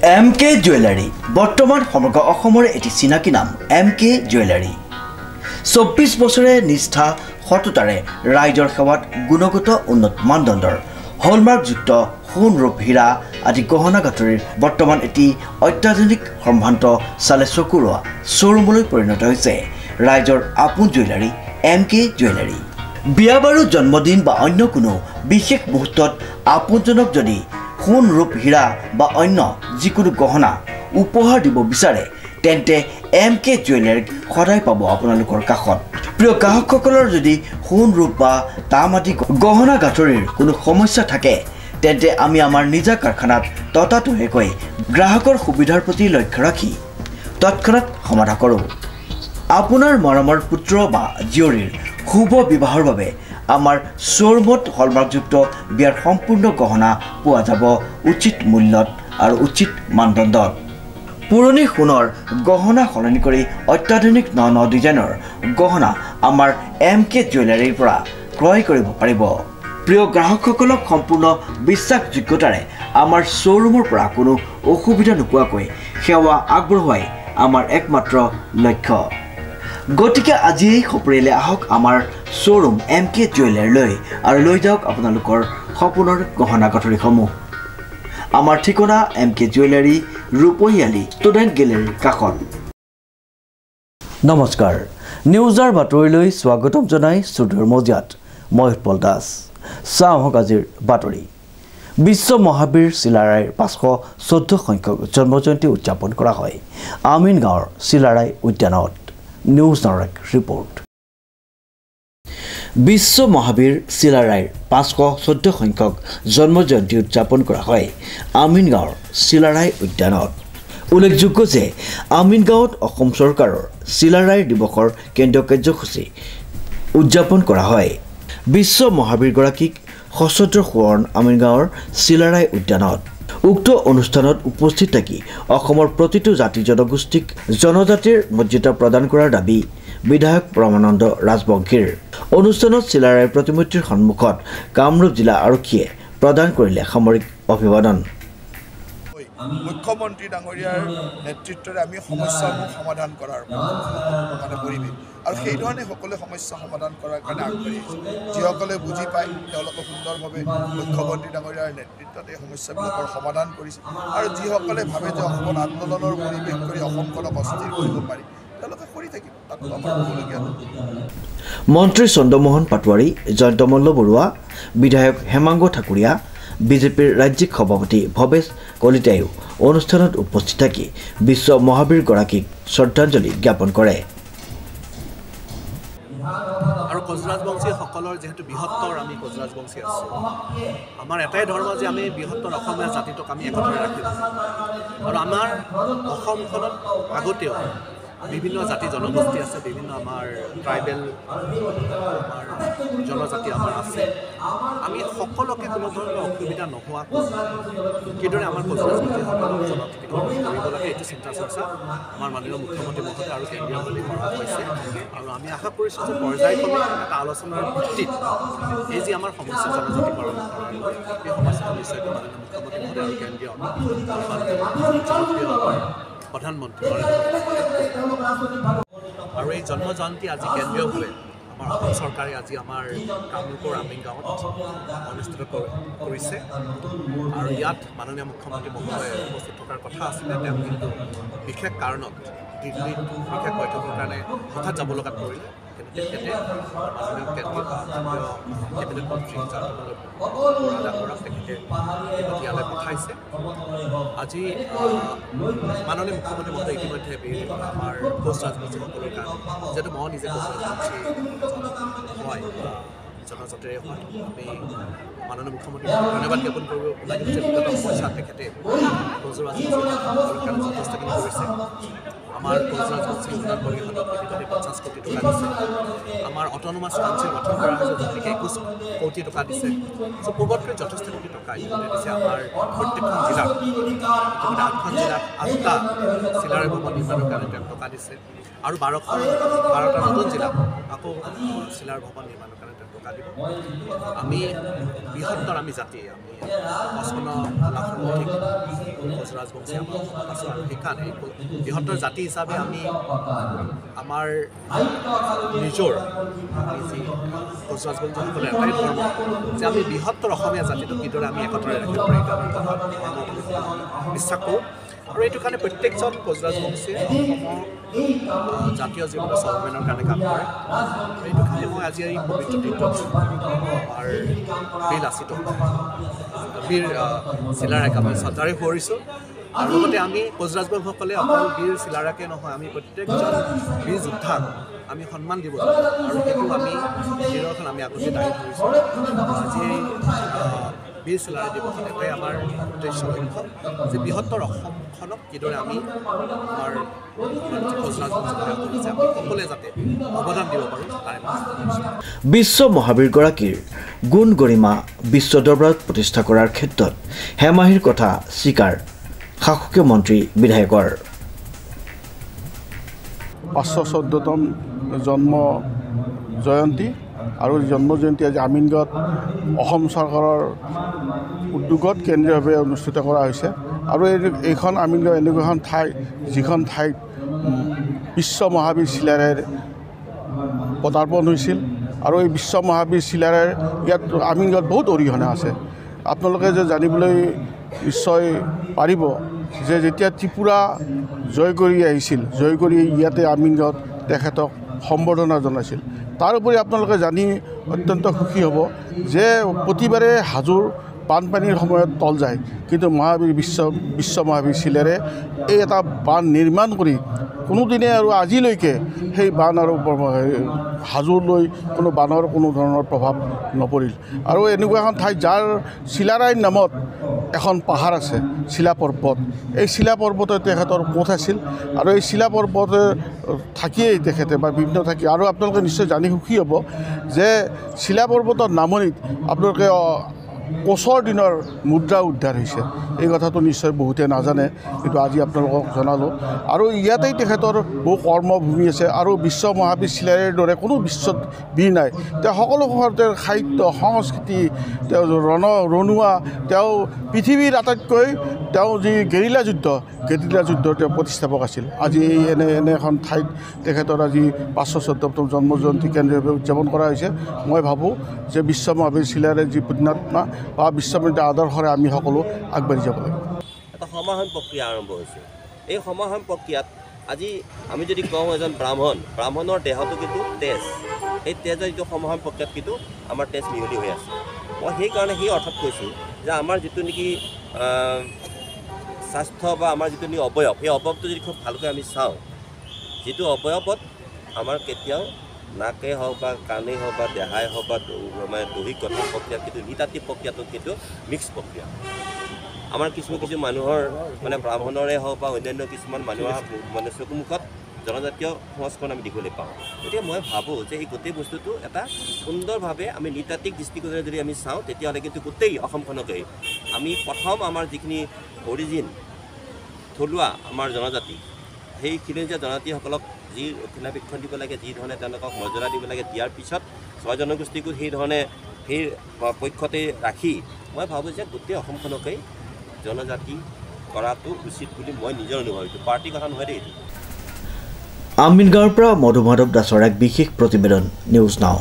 MK jewellery বৰ্তমান সমগ্ৰ অসমৰ এটি চিনাকি নাম MK জুৱেলাৰী 24 বছৰে নিষ্ঠা সততাৰে ৰাইজৰ সেৱাত গুণগত উন্নত মানদণ্ডৰ হলমাৰ্কযুক্ত সোণ ৰূপ হীৰা আদি গহনা গাঁথৰিৰ বৰ্তমান এটি অত্যাধুনিক সম্ভ্ৰান্ত চালে চকুৰোৱা শ্বৰুমলৈ পৰিণত হৈছে ৰাইজৰ আপোন জুৱেলাৰী MK জুৱেলাৰী। বিয়া বাৰু জন্মদিন বা অন্য কোনো বিশেষ মুহূৰ্তত আপোনজনক যদি সোণ ৰূপ হীৰা বা অন্য যিকোনো গহনা উপহাৰ দিব বিচাৰে তেন্তে MK জুৱেলাৰীক সদায় পাব আপোনালোকৰ কাষত। প্ৰিয় গ্ৰাহকসকলৰ যদি সোণ ৰূপ বা তাম আদি গহনা গাঁথৰিৰ কোনো সমস্যা থাকে তেন্তে আমি আমাৰ নিজা কাৰখানাত ততাতৈয়াকৈ গ্ৰাহকৰ সুবিধাৰ প্ৰতি লক্ষ্য ৰাখি তৎক্ষণাত সমাধা কৰোঁ। আপোনাৰ মৰমৰ পুত্ৰ বা জীয়ৰীৰ শুভ বিবাহৰ বাবে আমাৰ শ্বৰুমত হলমাৰ্কযুক্ত বিয়াৰ সম্পূৰ্ণ গহনা পোৱা যাব উচিত মূল্যত আৰু উচিত মানদণ্ডত। পুৰণি সোণৰ গহনা সলনি কৰি অত্যাধুনিক ন ডিজাইনৰ গহনা আমাৰ MK জুৱেলাৰীৰ পৰা ক্ৰয় কৰিব পাৰিব। প্ৰিয় গ্ৰাহকসকলক সম্পূৰ্ণ বিশ্বাসযোগ্যতাৰে আমাৰ শ্বৰুমৰ পৰা কোনো অসুবিধা নোপোৱাকৈ সেৱা আগবঢ়োৱাই আমাৰ একমাত্ৰ লক্ষ্য। গতিকে আজিয়েই সপৰিয়ালে আহক আমাৰ শ্বৰুম MK জুৱেলাৰীলৈ আৰু লৈ যাওক আপোনালোকৰ সপোনৰ গহনা গাঁথৰিসমূহ। আমাৰ ঠিকনা MK জুৱেলাৰী ৰূপহীয়ালী ষ্টুডেণ্ট গেলেৰীৰ কাষত। নমস্কাৰ, নিউজৰ বাতৰিলৈ স্বাগতম জনাই ষ্টুডিঅ'ৰ মজিয়াত মই উৎপল দাস। চাওক আজিৰ বাতৰি। বিশ্ব মহাবীৰ চিলাৰায়ৰ 514 সংখ্যক জন্মজয়ন্তী উদযাপন কৰা হয় আমিন গাঁৱৰ চিলাৰায় উদ্যানত। নিউজ নাৱৰ ৰিপৰ্ট। বিশ্ব মহাবীৰ চিলাৰায়ৰ 514 সংখ্যক জন্মজয়ন্তী উদযাপন কৰা হয় আমিন গাঁৱৰ চিলাৰায় উদ্যানত। উল্লেখযোগ্য যে আমিন গাঁৱত অসম চৰকাৰৰ চিলাৰায় দিৱসৰ কেন্দ্ৰীয় কাৰ্যসূচী উদযাপন কৰা হয়। বিশ্ব মহাবীৰগৰাকীক সশ্ৰদ্ধ সোঁৱৰণ আমিন গাঁৱৰ চিলাৰায় উদ্যানত। উক্ত অনুষ্ঠানত উপস্থিত থাকি অসমৰ প্ৰতিটো জাতি জনগোষ্ঠীক জনজাতিৰ মৰ্যাদা প্ৰদান কৰাৰ দাবী বিধায়ক ব্ৰহ্মানন্দ ৰাজবংশীৰ। অনুষ্ঠানত চিলাৰায়ৰ প্ৰতিমূৰ্তিৰ সন্মুখত কামৰূপ জিলা আৰক্ষীয়ে প্ৰদান কৰিলে সামৰিক অভিবাদন। মুখ্যমন্ত্ৰী ডাঙৰীয়াৰ নেতৃত্বৰে আমি সমস্যাসমূহ সমাধান কৰাৰ পৰিৱেশ আৰু সেইধৰণে সকলো সমস্যা সমাধান কৰাৰ কাৰণে আগবাঢ়ি আহিছোঁ। যিসকলে বুজি পায় তেওঁলোকে সুন্দৰভাৱে মুখ্যমন্ত্ৰী ডাঙৰীয়াৰ নেতৃত্বত এই সমস্যাবিলাকৰ সমাধান কৰিছে আৰু যিসকলে ভাবে যে অসমত আন্দোলনৰ পৰিৱেশ কৰি অসমখনক অস্থিৰ কৰিব পাৰি তেওঁলোকে কৰি থাকিব, তাতো আমাৰ ক'বলগীয়া নহয়। মন্ত্ৰী চন্দ্ৰমোহন পাটোৱাৰী, জয়ন্ত মল্ল বৰুৱা, বিধায়ক হেমাংগ ঠাকুৰীয়া, বিজেপিৰ ৰাজ্যিক সভাপতি ভৱেশ কলিতায়ো অনুষ্ঠানত উপস্থিত থাকি বিশ্ব মহাবীৰগৰাকীক শ্ৰদ্ধাঞ্জলি জ্ঞাপন কৰে। আৰু কোচৰাজবংশীসকলৰ যিহেতু বৃহত্তৰ আমি কোচৰাজবংশী আছোঁ, আমাৰ এটাই ধৰ্ম যে আমি বৃহত্তৰ অসমীয়া জাতিটোক আমি একত্ৰে ৰাখিব আৰু আমাৰ অসমখনত আগতেও বিভিন্ন জাতি জনগোষ্ঠী আছে, বিভিন্ন আমাৰ ট্ৰাইবেল আমাৰ জনজাতি আমাৰ আছে। আমি সকলোকে কোনো ধৰণৰ অসুবিধা নোহোৱাকৈ কিদৰে আমাৰ কোচৰাজবংশীসকলক জনজাতিকৰণ কৰিব লাগে এইটো চিন্তা চৰ্চা আমাৰ মাননীয় মুখ্যমন্ত্ৰী মহোদয় আৰু কেন্দ্ৰীয় মন্ত্ৰী কৰা হৈছে আৰু আমি আশা কৰিছোঁ যে পৰ্যায়ক্ৰমে এটা আলোচনাৰ ভিত্তিত এই যি আমাৰ সমস্যা জনজাতিকৰণ এই সমস্যাটো নিশ্চয়কৈ মাননীয় মুখ্যমন্ত্ৰী মহোদয় আৰু কেন্দ্ৰীয় প্ৰধানমন্ত্ৰী আৰু এই জন্ম জয়ন্তী আজি কেন্দ্ৰীয়ভাৱে আমাৰ অসম চৰকাৰে আজি আমাৰ কামৰূপৰ আমিন গাঁৱত অনুষ্ঠিত কৰিছে আৰু ইয়াত মাননীয় মুখ্যমন্ত্ৰী মহোদয়ে উপস্থিত থকাৰ কথা আছিলে। তেওঁ কিন্তু বিশেষ কাৰণত দিল্লীত বিশেষ বৈঠকৰ কাৰণে হঠাৎ যাব লগাত পৰিলে। তেখেতে মাননীয় কেবিনেট মন্ত্ৰী তেখেতে ইয়ালৈ পঠাইছে। আজি মাননীয় মুখ্যমন্ত্ৰী মহোদয় ইতিমধ্যে আমাৰ কোচৰাজবংশীসকলৰ কাৰণে যিহেতু মই নিজে কোচৰাজবংশী হয় জনজাতিৰে হয়, আমি মাননীয় মুখ্যমন্ত্ৰীক ধন্যবাদ জ্ঞাপন কৰিব লাগিব যে বিগত সময়ছোৱাত তেখেতে কোচৰাজবংশীসকলৰ কাৰণে যথেষ্টখিনি কৰিছে। আমাৰ কোচ ৰাজবংশী উন্নয়ন পৰিষদক ইতিমধ্যে 50 কোটি টকা দিছে আমাৰ অট'নমাছ কাউন্সিল গঠন কৰা হৈছে য'ত 21 কোটি টকা দিছে চ' পূৰ্বতকৈ যথেষ্ট কোটি টকা ইতিমধ্যে দিছে আমাৰ প্ৰত্যেকখন জিলাত ইতিমধ্যে 8খন জিলাত 8টা চিলাৰ ভৱন নিৰ্মাণৰ কাৰণে তেওঁ টকা দিছে আৰু 12টা নতুন জিলাত আকৌ চিলাৰ ভৱন নিৰ্মাণৰ কাৰণে তেওঁ টকা দিব আমি বৃহত্তৰ আমি জাতি আমি 55 লাখৰ অধিক কোচ ৰাজবংশী আমাৰ আছে আৰু সেইকাৰণে বৃহত্তৰ জাতি হিচাপে আমি আমাৰ নিজৰ যি কোচ ৰাজবংশীসকলে এটাই ধৰ্ম যে আমি বৃহত্তৰ অসমীয়া জাতিটোক কিদৰে আমি একত্ৰে ৰাখিব পাৰিম আমি বিশ্বাস কৰোঁ আৰু এইটো কাৰণে প্ৰত্যেকজন কোচ ৰাজবংশীয়ে অসমৰ জাতীয় জীৱনৰ স্বাভিমানৰ কাৰণে কাম কৰে এইটো কাৰণে মই আজি এই পবিত্ৰ দিনটোত আমাৰ বীৰ লাচিত বীৰ চিলাৰাক আমি শ্ৰদ্ধাৰে সোঁৱৰিছোঁ আৰু লগতে আমি কোচ ৰাজবংশীসকলে অকল বীৰ চিলাৰাকে নহয় আমি প্ৰত্যেকজন বীৰ যোদ্ধাক আমি সন্মান দিব লাগিব আৰু সেইটো আমি নিৰখন আমি আগতে দাঙি ধৰিছোঁ আজি বীৰ চিলাৰায় দিৱসত এটাই আমাৰ উদ্দেশ্য লক্ষ্য যে বৃহত্তৰ অসমখনক কিদৰে আমি আমাৰ কোচ ৰাজবংশী কৰিছে আমি সকলোৱে যাতে অৱদান দিব পাৰোঁ তাৰে বিশ্ব মহাবীৰগৰাকীৰ গুণ গৰিমা বিশ্ব দৰবাৰত প্ৰতিষ্ঠা কৰাৰ ক্ষেত্ৰত হেমাহিৰ কথা স্বীকাৰ শাসকীয় মন্ত্ৰী বিধায়কৰ 514তম জন্ম জয়ন্তী আৰু জন্ম জয়ন্তী আজি আমিনগাঁৱত অসম চৰকাৰৰ উদ্যোগত কেন্দ্ৰীয়ভাৱে অনুষ্ঠিত কৰা হৈছে আৰু এইখন আমিনগাঁও এনেকুৱা এখন ঠাই যিখন ঠাইত বিশ্ব মহাবীৰ চিলাৰায়ৰ পদাৰ্পণ হৈছিল আৰু এই বিশ্ব মহাবীৰ চিলাৰায়ৰ ইয়াত আমিনগাঁৱত বহুত অৰিহণা আছে আপোনালোকে যে জানিবলৈ নিশ্চয় পাৰিব যে যেতিয়া ত্ৰিপুৰা জয় কৰি আহিছিল জয় কৰি ইয়াতে আমিনগাঁৱত তেখেতক সম্বৰ্ধনা জনাইছিল তাৰোপৰি আপোনালোকে জানি অত্যন্ত সুখী হ'ব যে প্ৰতিবাৰে হাজোৰ বানপানীৰ সময়ত তল যায় কিন্তু মহাবীৰ বিশ্ব মহাবীৰ চিলাৰে এই এটা বান নিৰ্মাণ কৰি কোনোদিনে আৰু আজিলৈকে সেই বান আৰু হাজোলৈ কোনো বানৰ কোনো ধৰণৰ প্ৰভাৱ নপৰিল আৰু এনেকুৱা এখন ঠাই যাৰ চিলাৰায়ৰ নামত এখন পাহাৰ আছে চিলা পৰ্বত এই চিলা পৰ্বতে তেখেতৰ কোঠ আছিল আৰু এই চিলা পৰ্বতে থাকিয়েই তেখেতে বা বিভিন্ন থাকি আৰু আপোনালোকে নিশ্চয় জানি সুখী হ'ব যে চিলা পৰ্বতৰ নামনিত আপোনালোকে কোচৰ দিনৰ মুদ্ৰা উদ্ধাৰ হৈছে এই কথাটো নিশ্চয় বহুতে নাজানে কিন্তু আজি আপোনালোকক জনালোঁ আৰু ইয়াতেই তেখেতৰ বহু কৰ্মভূমি আছে আৰু বিশ্ব মহাবীৰ চিলাৰায়ৰ দৰে কোনো বিশ্বত বীৰ নাই তেওঁ সকলো তেওঁৰ সাহিত্য সংস্কৃতি তেওঁ ৰণুৱা তেওঁ পৃথিৱীৰ আটাইতকৈ তেওঁ যি গেৰিলা যুদ্ধৰ তেওঁ প্ৰতিষ্ঠাপক আছিল আজি এই এনে এখন ঠাইত তেখেতৰ আজি 514তম জন্ম জয়ন্তী কেন্দ্ৰীয়ভাৱে উদযাপন কৰা হৈছে মই ভাবোঁ যে বিশ্ব মহাবীৰ চিলাৰায়ৰ যি পুণ্যাত্মা বা বিশ্ববিদ্যালয় আদৰ্শৰে আমি সকলো আগবাঢ়ি যাব লাগিব এটা সমাধান প্ৰক্ৰিয়া আৰম্ভ হৈছে এই সমাধান প্ৰক্ৰিয়াত আজি আমি যদি কওঁ এজন ব্ৰাহ্মণৰ দেহটো কিন্তু তেজ এই তেজৰ যিটো সমাধান প্ৰক্ৰিয়াত কিন্তু আমাৰ তেজ মিহলি হৈ আছে মই সেইকাৰণে সেই অৰ্থত কৈছোঁ যে আমাৰ যিটো নেকি স্বাস্থ্য বা আমাৰ যিটো নেকি অৱয়ৱ সেই অৱয়ৱটো যদি খুব ভালকৈ আমি চাওঁ যিটো অৱয়ৱত আমাৰ কেতিয়াও নাকে হওক বা কাণেই হওক বা দেহাই হওক বা মানে দৈহিক গঠন প্ৰক্ৰিয়া কিন্তু নৃতাত্ত্বিক প্ৰক্ৰিয়াটো কিন্তু মিক্স প্ৰক্ৰিয়া আমাৰ কিছু মানুহৰ মানে ব্ৰাহ্মণৰে হওক বা অন্যান্য কিছুমান মানুহৰ মানে চকুমুখত জনজাতীয় সংস্কৰণ আমি দেখিবলৈ পাওঁ গতিকে মই ভাবোঁ যে এই গোটেই বস্তুটো এটা সুন্দৰভাৱে আমি নৃতাত্ত্বিক দৃষ্টিকোণেৰে যদি আমি চাওঁ তেতিয়াহ'লে কিন্তু গোটেই অসমখনকেই আমি প্ৰথম আমাৰ যিখিনি অৰিজিন থলুৱা আমাৰ জনজাতি সেই খিলঞ্জীয়া জনজাতিসকলক যি ৰক্ষণাবেক্ষণ দিব লাগে যি ধৰণে তেওঁলোকক মৰ্যাদা দিব লাগে দিয়াৰ পিছত ছয় জনগোষ্ঠীকো সেই ধৰণে সেই পক্ষতে ৰাখি মই ভাবোঁ যে গোটেই অসমখনকেই জনজাতি কৰাটো উচিত বুলি মই নিজৰ অনুভৱ এইটো পাৰ্টিৰ কথা নহয় দেই এইটো আমিনগাঁৱৰ পৰা মধুমাধৱ দাসৰ এক বিশেষ প্ৰতিবেদন নিউজ নাও।